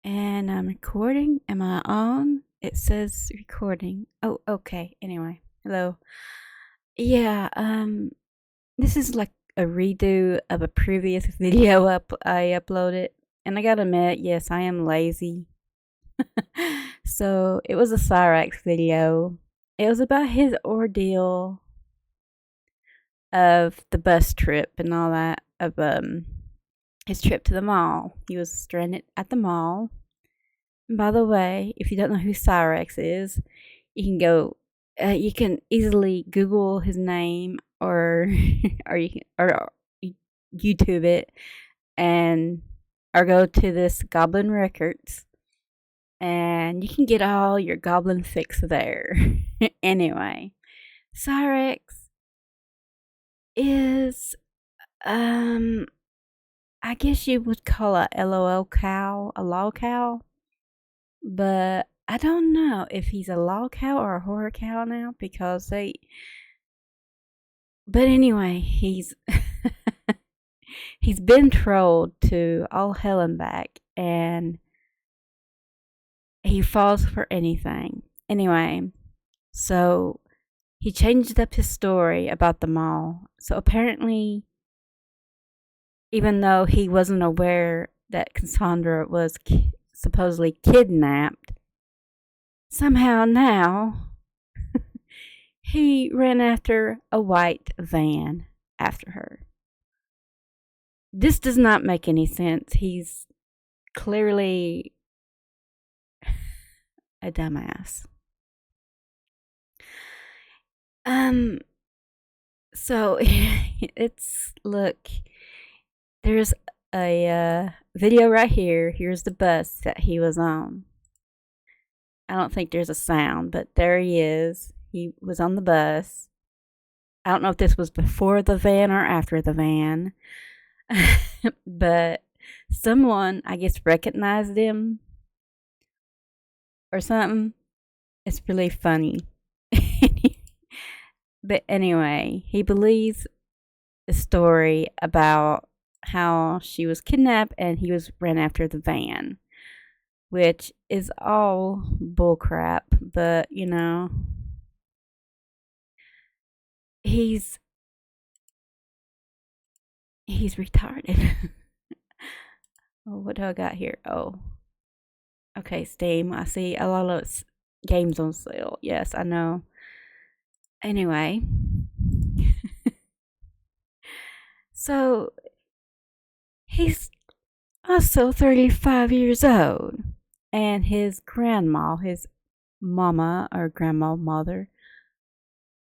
And I'm recording. Am I on? It says recording. Oh, okay. Anyway, hello. Yeah, this is like a redo of a previous video I uploaded. And I gotta admit, yes, I am lazy. So it was a Cyraxx video. It was about his ordeal of the bus trip and all that, of his trip to the mall. He was stranded at the mall. By the way, if you don't know who Cyraxx is, you can go. You can easily Google his name, or or you can, or YouTube it, and or go to this Goblin Records, and you can get all your Goblin fix there. Anyway, Cyraxx is I guess you would call a LOL cow a lol cow. But I don't know if he's a lol cow or a horror cow now because they. But anyway, he's been trolled to all hell and back, and he falls for anything. Anyway, so he changed up his story about the mall. So apparently, even though he wasn't aware that Cassandra was supposedly kidnapped, somehow now he ran after a white van after her. This does not make any sense. He's clearly a dumbass. So look, there's a video right here. Here's the bus that he was on. I don't think there's a sound, but there he is. He was on the bus. I don't know if this was before the van or after the van. But someone, I guess, recognized him or something. It's really funny. But anyway, he believes the story about how she was kidnapped and he was ran after the van, which is all bullcrap. But he's retarded. Oh, what do I got here? Oh, okay, Steam. I see a lot of games on sale. Yes, I know. Anyway, so he's also 35 years old, and his grandma, his mama or grandmother,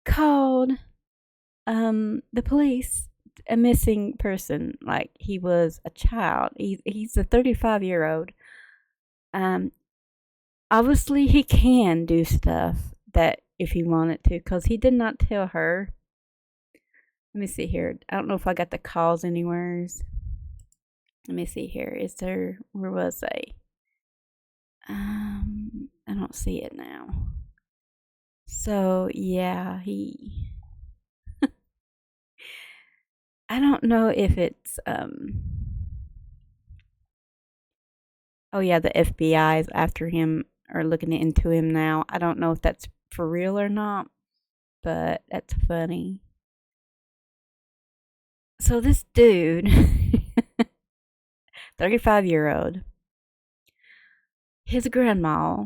called the police a missing person, like he was a child. He's a 35-year-old. Obviously he can do stuff that if he wanted to, because he did not tell her. Let me see here. I don't know if I got the calls anywhere. Let me see here. Is there? Where was they? I don't see it now. So yeah, he. I don't know if it's Oh yeah, the FBI is after him or looking into him now. I don't know if that's for real or not, but that's funny. So this dude, 35-year-old, his grandma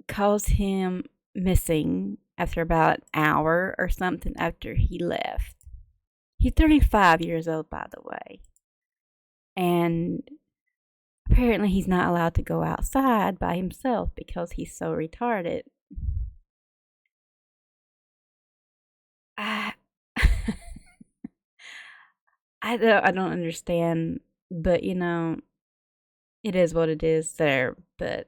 calls him missing after about an hour or something after he left. He's 35 years old, by the way. And apparently he's not allowed to go outside by himself because he's so retarded. I I don't understand, but it is what it is there. But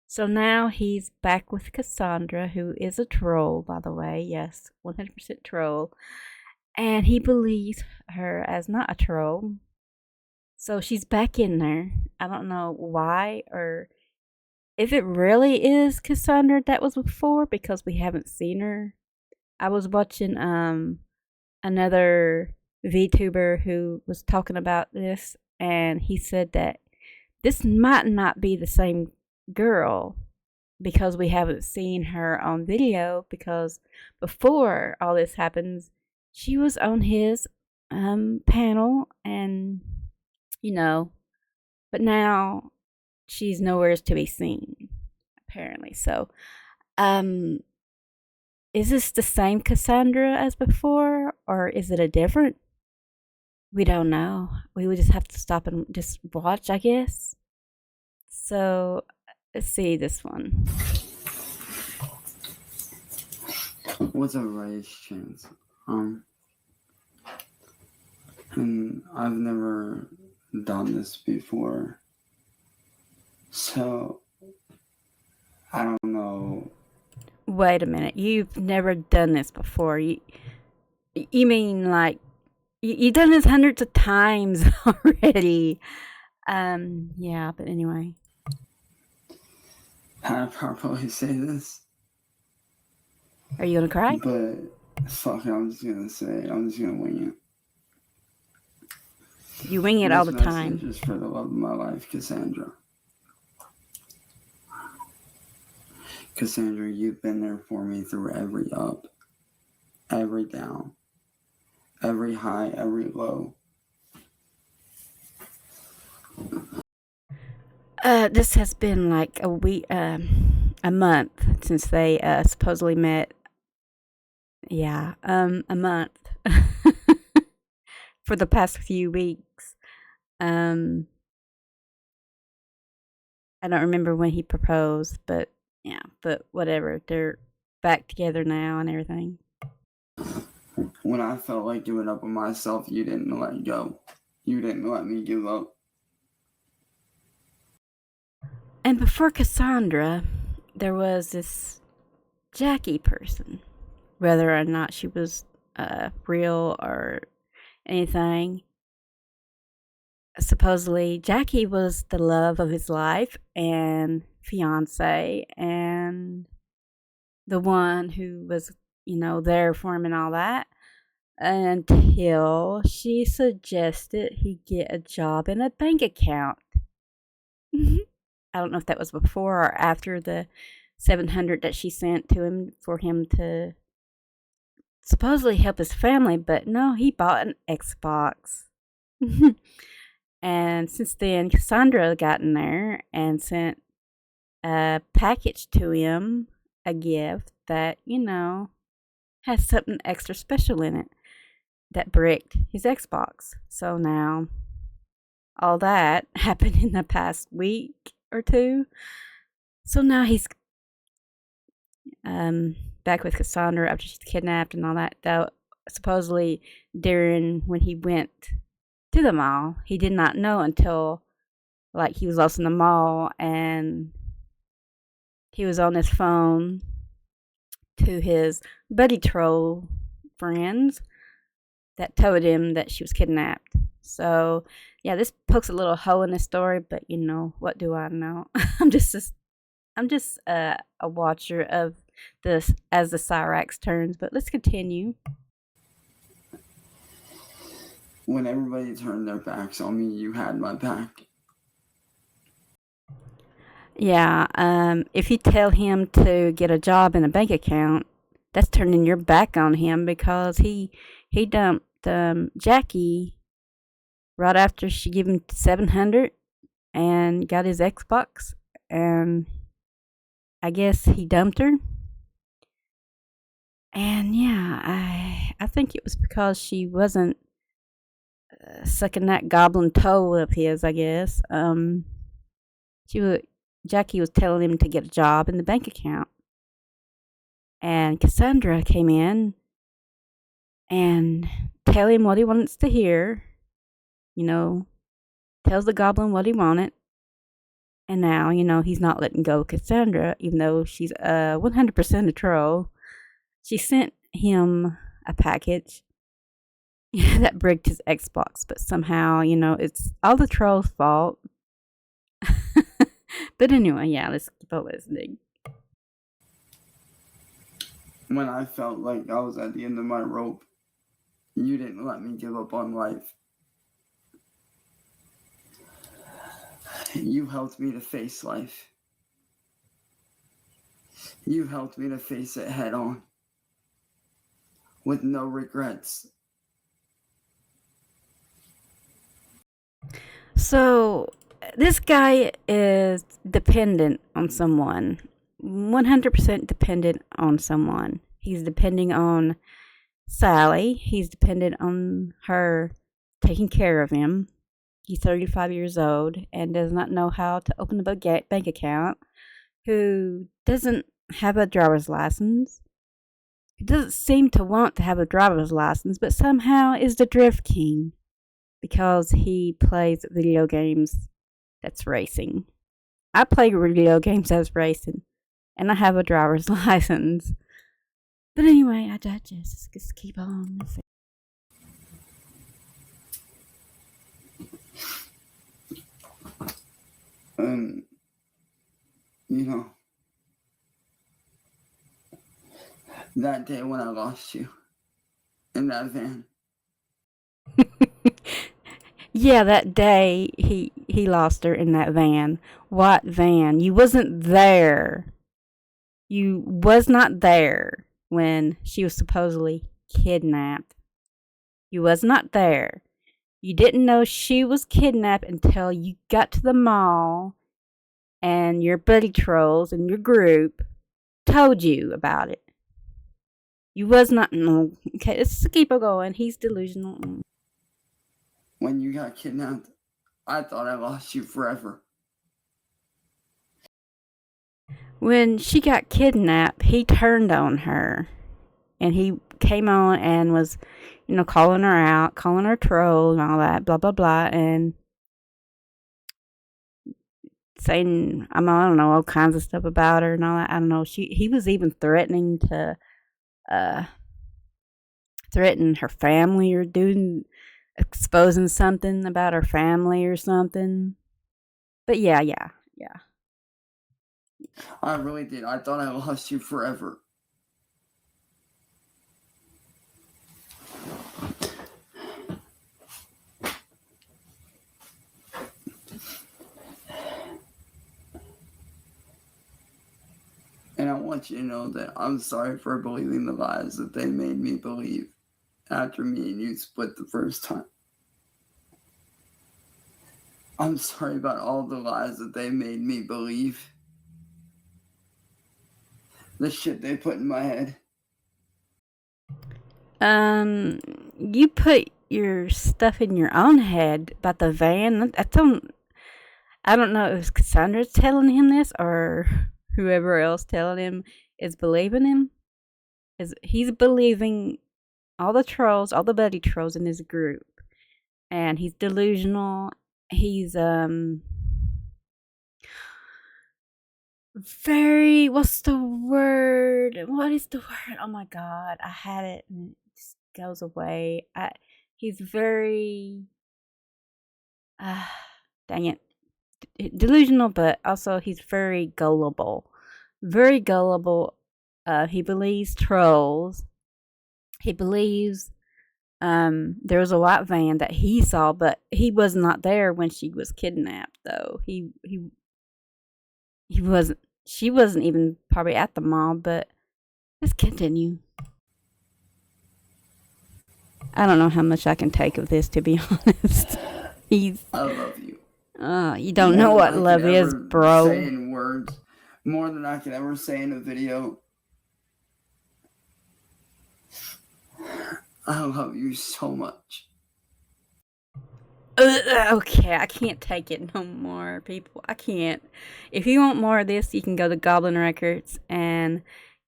so now he's back with Cassandra, who is a troll, by the way. Yes, 100% troll. And he believes her as not a troll. So she's back in there. I don't know why, or if it really is Cassandra that was before, because we haven't seen her. I was watching another VTuber who was talking about this, and he said that this might not be the same girl because we haven't seen her on video, because before all this happens, she was on his panel, and you know, but now she's nowhere to be seen, apparently. So, um, is this the same Cassandra as before, or is it a different? We don't know. We would just have to stop and just watch, I guess. So, let's see this one. What's a race chance? And I've never done this before, so I don't know. Wait a minute. You've never done this before. You mean like you've done this hundreds of times already? Yeah, but anyway. How to properly say this? Are you gonna cry? But fuck it, I'm just gonna say it. I'm just gonna wing it. You wing it all the time. Just for the love of my life, Cassandra. Cassandra, you've been there for me through every up, every down, every high, every low. This has been like a week, a month since they supposedly met. Yeah, a month for the past few weeks. I don't remember when he proposed, but yeah, but whatever. They're back together now and everything. When I felt like giving up on myself, you didn't let go. You didn't let me give up. And before Cassandra, there was this Jackie person, whether or not she was real or anything. Supposedly, Jackie was the love of his life and fiance, and the one who was, there for him and all that, until she suggested he get a job in a bank account. I don't know if that was before or after the 700 that she sent to him for him to supposedly help his family, but no, he bought an Xbox. And since then, Cassandra got in there and sent a package to him, a gift that, has something extra special in it that bricked his Xbox. So now, all that happened in the past week or two. So now he's back with Cassandra after she's kidnapped and all that. Though supposedly during when he went to the mall, he did not know until like he was lost in the mall and he was on his phone to his buddy troll friends that told him that she was kidnapped. So yeah, this pokes a little hole in the story, but what do I know? I'm just a watcher of this as the Cyraxx turns, but let's continue. When everybody turned their backs on me, you had my back. Yeah, if you tell him to get a job in a bank account, that's turning your back on him because he dumped Jackie right after she gave him 700 and got his Xbox, and I guess he dumped her. And yeah, I think it was because she wasn't sucking that goblin toe of his, I guess. Jackie was telling him to get a job in the bank account. And Cassandra came in and tell him what he wants to hear. Tells the goblin what he wanted. And now, he's not letting go of Cassandra, even though she's 100% a troll. She sent him a package that bricked his Xbox, but somehow, it's all the troll's fault. But anyway, yeah, let's keep on listening. When I felt like I was at the end of my rope, you didn't let me give up on life. You helped me to face life. You helped me to face it head on with no regrets. So, this guy is dependent on someone. 100% dependent on someone. He's depending on Sally. He's dependent on her taking care of him. He's 35 years old and does not know how to open a bank account. Who doesn't have a driver's license. He doesn't seem to want to have a driver's license, but somehow is the Drift King because he plays video games that's racing. I play video games that's racing, and I have a driver's license. But anyway, I just keep on. You know, that day when I lost you in that van. Yeah, that day he lost her in that van. What van? You wasn't there. You was not there when she was supposedly kidnapped. You was not there. You didn't know she was kidnapped until you got to the mall and your buddy trolls and your group told you about it. You was not. No. Okay, let's keep it going. He's delusional. When you got kidnapped, I thought I lost you forever. When she got kidnapped, he turned on her. And he came on and was, calling her out, calling her troll and all that, blah, blah, blah. And saying, I don't know, all kinds of stuff about her and all that. I don't know. He was even threatening to threaten her family or exposing something about her family or something. But yeah. I really did. I thought I lost you forever. And I want you to know that I'm sorry for believing the lies that they made me believe after me and you split the first time. I'm sorry about all the lies that they made me believe. The shit they put in my head. You put your stuff in your own head about the van. I don't know if Cassandra's telling him this or whoever else telling him is believing him. He's believing all the buddy trolls in his group, and he's delusional. He's very, what's the word? What is the word? Oh my god, I had it and it just goes away. He's very dang it, delusional, but also he's very gullible. Very gullible. He believes trolls. He believes there was a white van that he saw, but he was not there when she was kidnapped. Though he wasn't. She wasn't even probably at the mall. But let's continue. I don't know how much I can take of this, to be honest. I love you. You don't know what love is, bro. Say in words more than I could ever say in a video. I love you so much. Okay, I can't take it no more, people. I can't. If you want more of this, you can go to Goblin Records and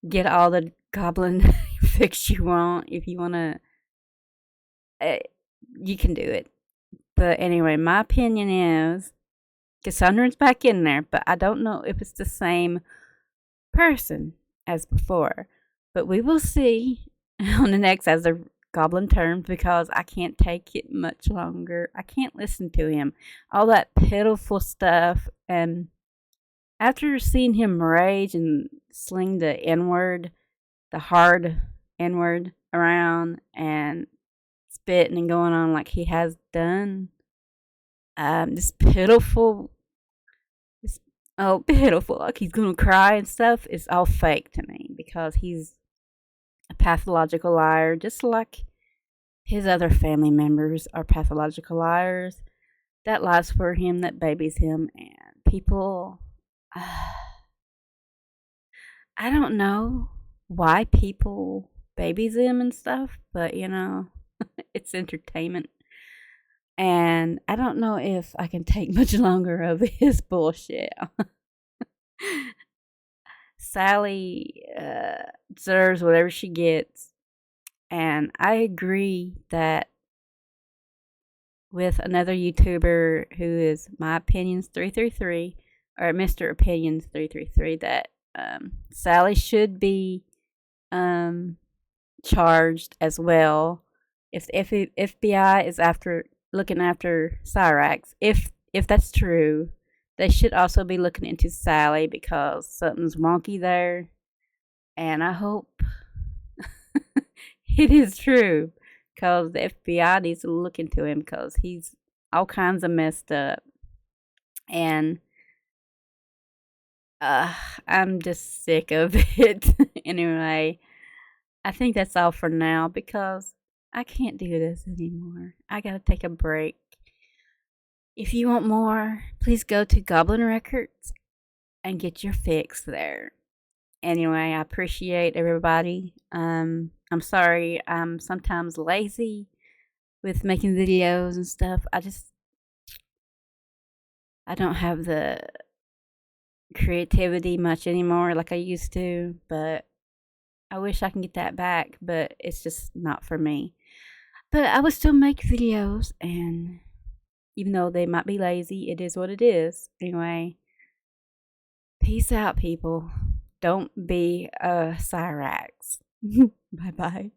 get all the Goblin fix you want. If you want to, you can do it. But anyway, my opinion is Cassandra's back in there, but I don't know if it's the same person as before. But we will see on the next as the Goblin terms, because I can't take it much longer. I can't listen to him. All that pitiful stuff. And after seeing him rage and sling the N-word, the hard N-word around and spitting and going on like he has done, this pitiful oh, pitiful, like he's gonna cry and stuff, is all fake to me because he's a pathological liar, just like his other family members are pathological liars that lies for him, that babies him, and people. I don't know why people babies him and stuff, but it's entertainment. And I don't know if I can take much longer of his bullshit. Sally deserves whatever she gets. And I agree that with another YouTuber who is My Opinions 333 or Mr. Opinions 333 that Sally should be um, charged as well. If the FBI is after looking after Cyraxx, if that's true, they should also be looking into Sally because something's wonky there, and I hope it is true because the FBI needs to look into him because he's all kinds of messed up, and uh, I'm just sick of it. Anyway, I think that's all for now because I can't do this anymore. I gotta take a break. If you want more, please go to Goblin Records and get your fix there. Anyway, I appreciate everybody. I'm sorry I'm sometimes lazy with making videos and stuff. I don't have the creativity much anymore like I used to, but I wish I can get that back, but it's just not for me. But I would still make videos, and even though they might be lazy, it is what it is. Anyway, peace out, people. Don't be a Cyraxx. Bye bye.